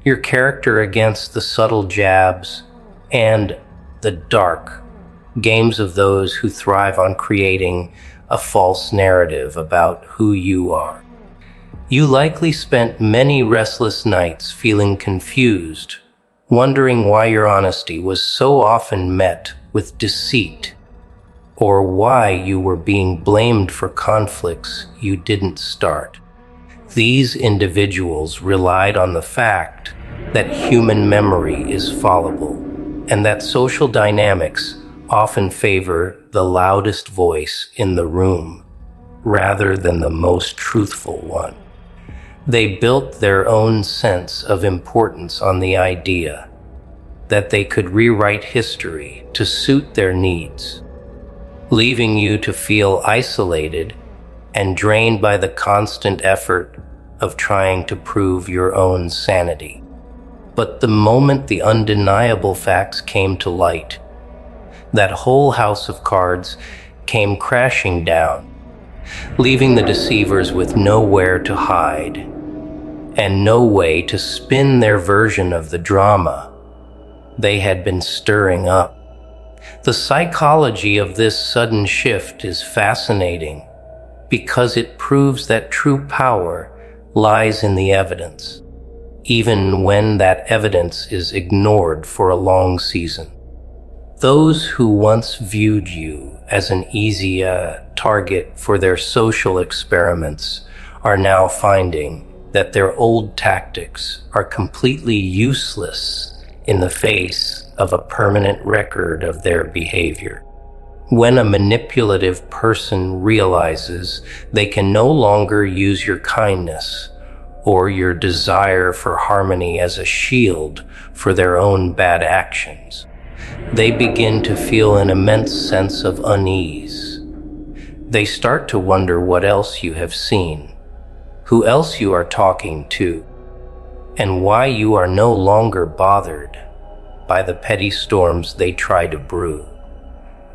your character against the subtle jabs and the dark games of those who thrive on creating a false narrative about who you are. You likely spent many restless nights feeling confused, wondering why your honesty was so often met with deceit, or why you were being blamed for conflicts you didn't start. These individuals relied on the fact that human memory is fallible, and that social dynamics often favor the loudest voice in the room rather than the most truthful one. They built their own sense of importance on the idea that they could rewrite history to suit their needs, leaving you to feel isolated and drained by the constant effort of trying to prove your own sanity. But the moment the undeniable facts came to light, that whole house of cards came crashing down, leaving the deceivers with nowhere to hide and no way to spin their version of the drama they had been stirring up. The psychology of this sudden shift is fascinating because it proves that true power lies in the evidence, even when that evidence is ignored for a long season. Those who once viewed you as an easy target for their social experiments are now finding that their old tactics are completely useless in the face of a permanent record of their behavior. When a manipulative person realizes they can no longer use your kindness or your desire for harmony as a shield for their own bad actions, they begin to feel an immense sense of unease. They start to wonder what else you have seen, who else you are talking to, and why you are no longer bothered by the petty storms they try to brew.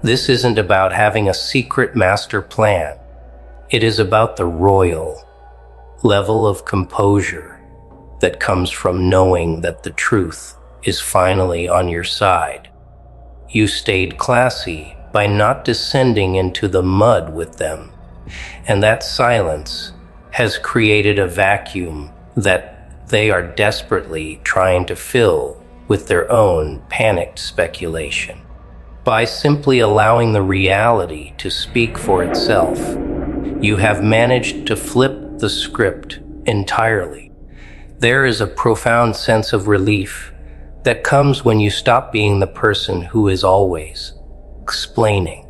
This isn't about having a secret master plan. It is about the royal level of composure that comes from knowing that the truth is finally on your side. You stayed classy by not descending into the mud with them, and that silence has created a vacuum that they are desperately trying to fill with their own panicked speculation. By simply allowing the reality to speak for itself, you have managed to flip the script entirely. There is a profound sense of relief that comes when you stop being the person who is always explaining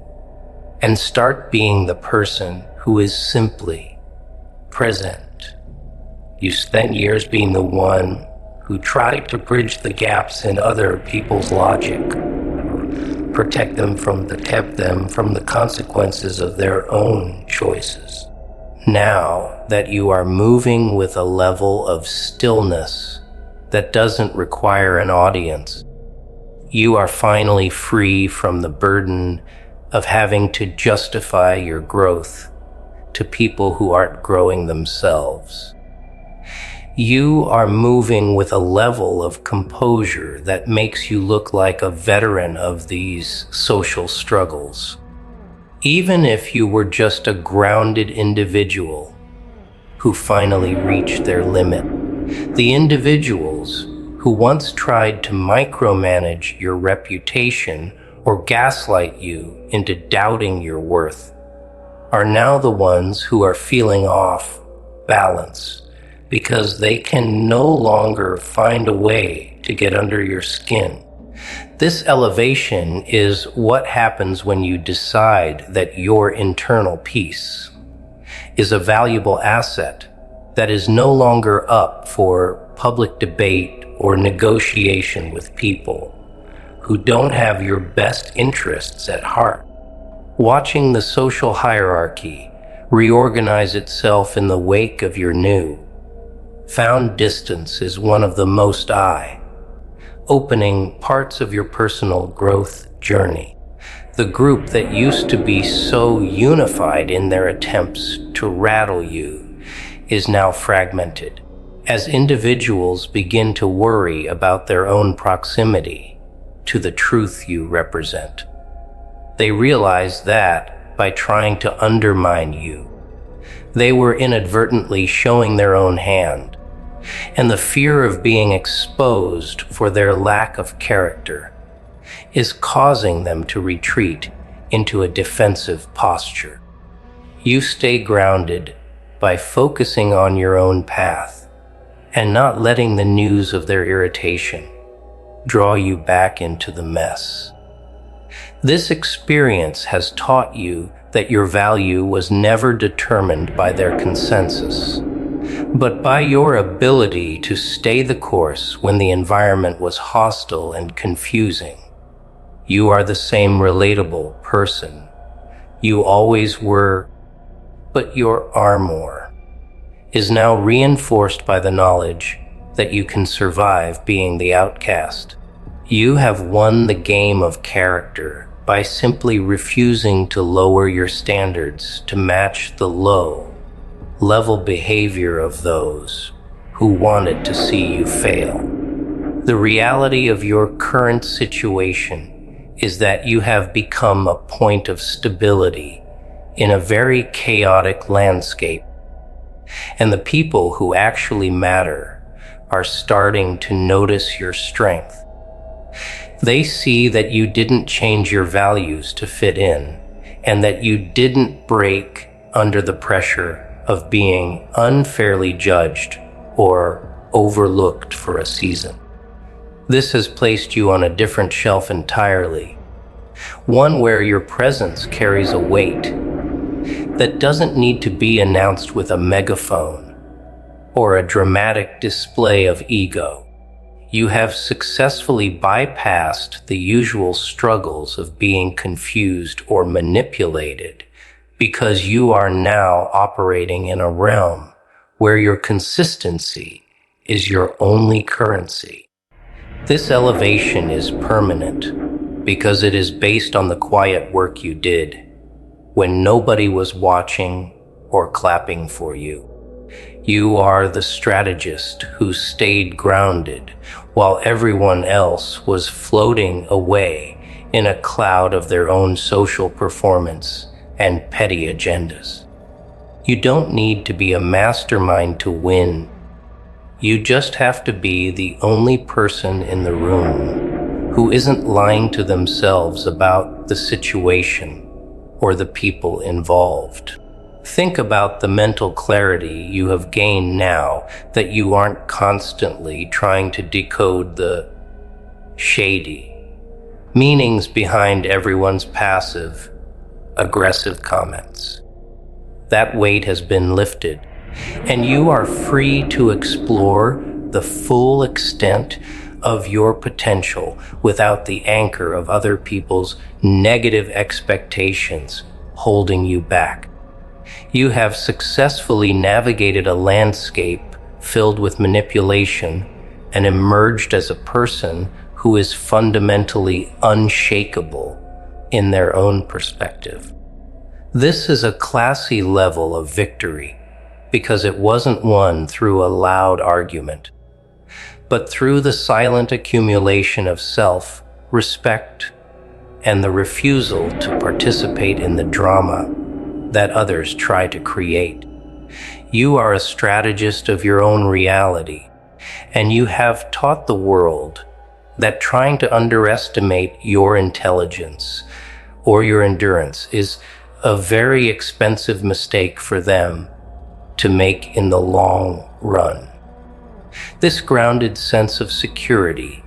and start being the person who is simply present. You spent years being the one who tried to bridge the gaps in other people's logic, protect them from the consequences of their own choices. Now that you are moving with a level of stillness that doesn't require an audience, you are finally free from the burden of having to justify your growth to people who aren't growing themselves. You are moving with a level of composure that makes you look like a veteran of these social struggles. Even if you were just a grounded individual who finally reached their limit, the individuals who once tried to micromanage your reputation or gaslight you into doubting your worth are now the ones who are feeling off balance because they can no longer find a way to get under your skin. This elevation is what happens when you decide that your internal peace is a valuable asset that is no longer up for public debate or negotiation with people who don't have your best interests at heart. Watching the social hierarchy reorganize itself in the wake of your new found distance is one of the most eye-opening parts of your personal growth journey. The group that used to be so unified in their attempts to rattle you is now fragmented, As individuals begin to worry about their own proximity to the truth you represent, they realize that by trying to undermine you, they were inadvertently showing their own hand, and the fear of being exposed for their lack of character is causing them to retreat into a defensive posture. You stay grounded by focusing on your own path and not letting the news of their irritation draw you back into the mess. This experience has taught you that your value was never determined by their consensus, but by your ability to stay the course when the environment was hostile and confusing. You are the same relatable person you always were, but your armor is now reinforced by the knowledge that you can survive being the outcast. You have won the game of character by simply refusing to lower your standards to match the low-level behavior of those who wanted to see you fail. The reality of your current situation is that you have become a point of stability in a very chaotic landscape, and the people who actually matter are starting to notice your strength. They see that you didn't change your values to fit in, and that you didn't break under the pressure of being unfairly judged or overlooked for a season. This has placed you on a different shelf entirely, one where your presence carries a weight that doesn't need to be announced with a megaphone or a dramatic display of ego. You have successfully bypassed the usual struggles of being confused or manipulated because you are now operating in a realm where your consistency is your only currency. This elevation is permanent because it is based on the quiet work you did when nobody was watching or clapping for you. You are the strategist who stayed grounded while everyone else was floating away in a cloud of their own social performance and petty agendas. You don't need to be a mastermind to win. You just have to be the only person in the room who isn't lying to themselves about the situation or the people involved. Think about the mental clarity you have gained now that you aren't constantly trying to decode the shady meanings behind everyone's passive, aggressive comments. That weight has been lifted, and you are free to explore the full extent of your potential without the anchor of other people's negative expectations holding you back. You have successfully navigated a landscape filled with manipulation and emerged as a person who is fundamentally unshakable in their own perspective. This is a classy level of victory because it wasn't won through a loud argument, but through the silent accumulation of self-respect and the refusal to participate in the drama that others try to create. You are a strategist of your own reality, and you have taught the world that trying to underestimate your intelligence or your endurance is a very expensive mistake for them to make in the long run. This grounded sense of security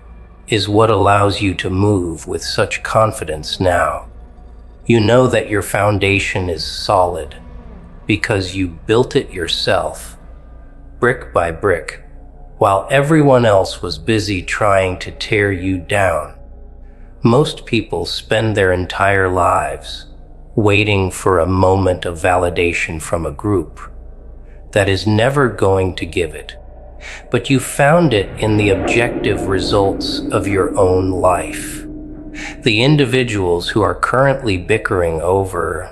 is what allows you to move with such confidence now. You know that your foundation is solid because you built it yourself, brick by brick, while everyone else was busy trying to tear you down. Most people spend their entire lives waiting for a moment of validation from a group that is never going to give it, but you found it in the objective results of your own life. The individuals who are currently bickering over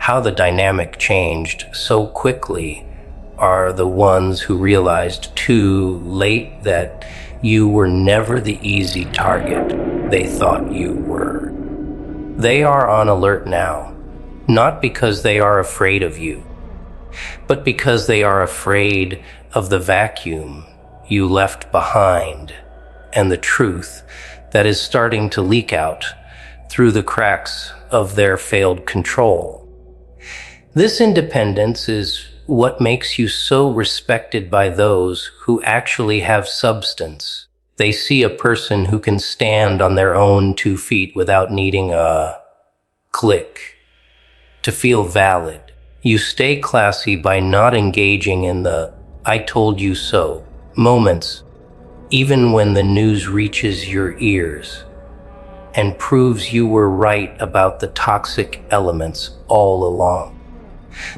how the dynamic changed so quickly are the ones who realized too late that you were never the easy target they thought you were. They are on alert now, not because they are afraid of you, but because they are afraid of the vacuum you left behind and the truth that is starting to leak out through the cracks of their failed control. This independence is what makes you so respected by those who actually have substance. They see a person who can stand on their own 2 feet without needing a click to feel valid. You stay classy by not engaging in the "I told you so" moments, even when the news reaches your ears and proves you were right about the toxic elements all along.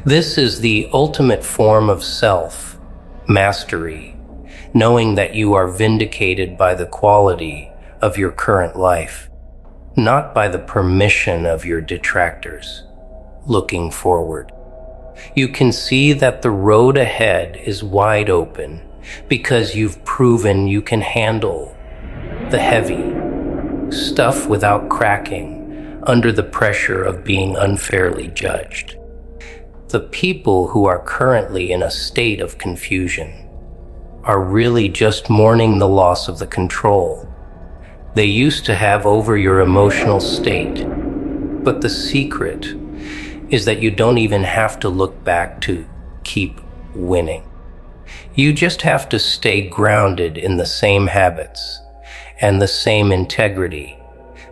This is the ultimate form of self-mastery, knowing that you are vindicated by the quality of your current life, not by the permission of your detractors. Looking forward, you can see that the road ahead is wide open because you've proven you can handle the heavy stuff without cracking under the pressure of being unfairly judged. The people who are currently in a state of confusion are really just mourning the loss of the control they used to have over your emotional state. But the secret is that you don't even have to look back to keep winning. You just have to stay grounded in the same habits and the same integrity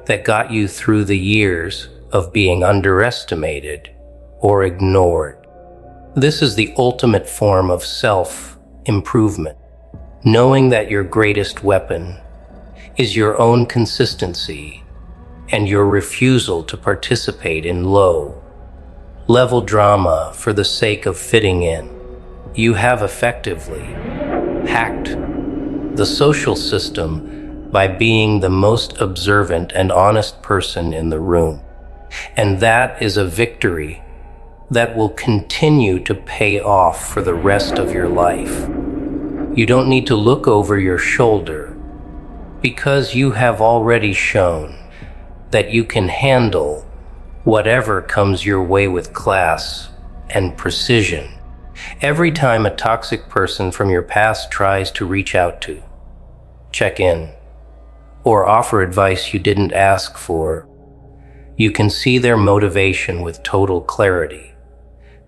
that got you through the years of being underestimated or ignored. This is the ultimate form of self-improvement, knowing that your greatest weapon is your own consistency and your refusal to participate in low-level drama for the sake of fitting in. You have effectively hacked the social system by being the most observant and honest person in the room. And that is a victory that will continue to pay off for the rest of your life. You don't need to look over your shoulder because you have already shown that you can handle whatever comes your way with class and precision. Every time a toxic person from your past tries to reach out to, check in, or offer advice you didn't ask for, you can see their motivation with total clarity.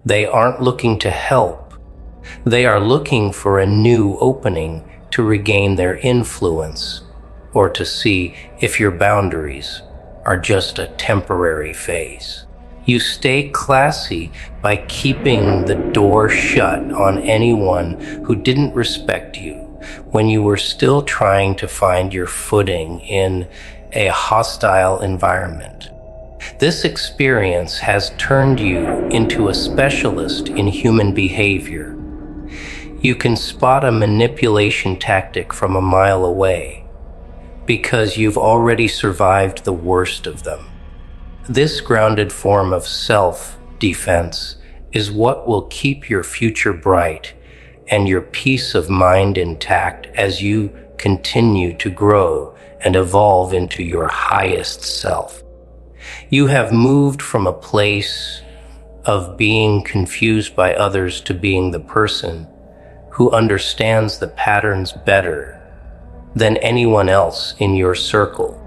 They aren't looking to help. They are looking for a new opening to regain their influence or to see if your boundaries are just a temporary phase. You stay classy by keeping the door shut on anyone who didn't respect you when you were still trying to find your footing in a hostile environment. This experience has turned you into a specialist in human behavior. You can spot a manipulation tactic from a mile away because you've already survived the worst of them. This grounded form of self-defense is what will keep your future bright and your peace of mind intact as you continue to grow and evolve into your highest self. You have moved from a place of being confused by others to being the person who understands the patterns better than anyone else in your circle.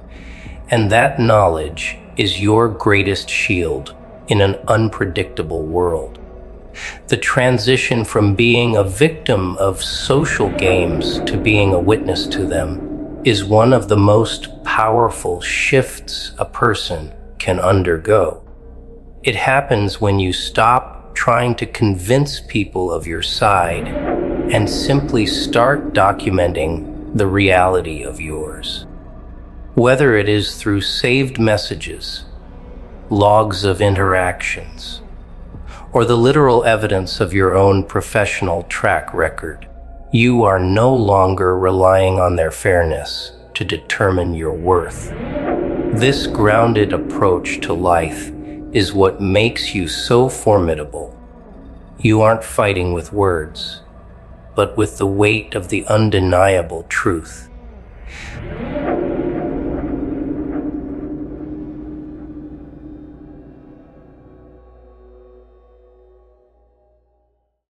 And that knowledge is your greatest shield in an unpredictable world. The transition from being a victim of social games to being a witness to them is one of the most powerful shifts a person can undergo. It happens when you stop trying to convince people of your side and simply start documenting the reality of yours. Whether it is through saved messages, logs of interactions, or the literal evidence of your own professional track record, you are no longer relying on their fairness to determine your worth. This grounded approach to life is what makes you so formidable. You aren't fighting with words, but with the weight of the undeniable truth.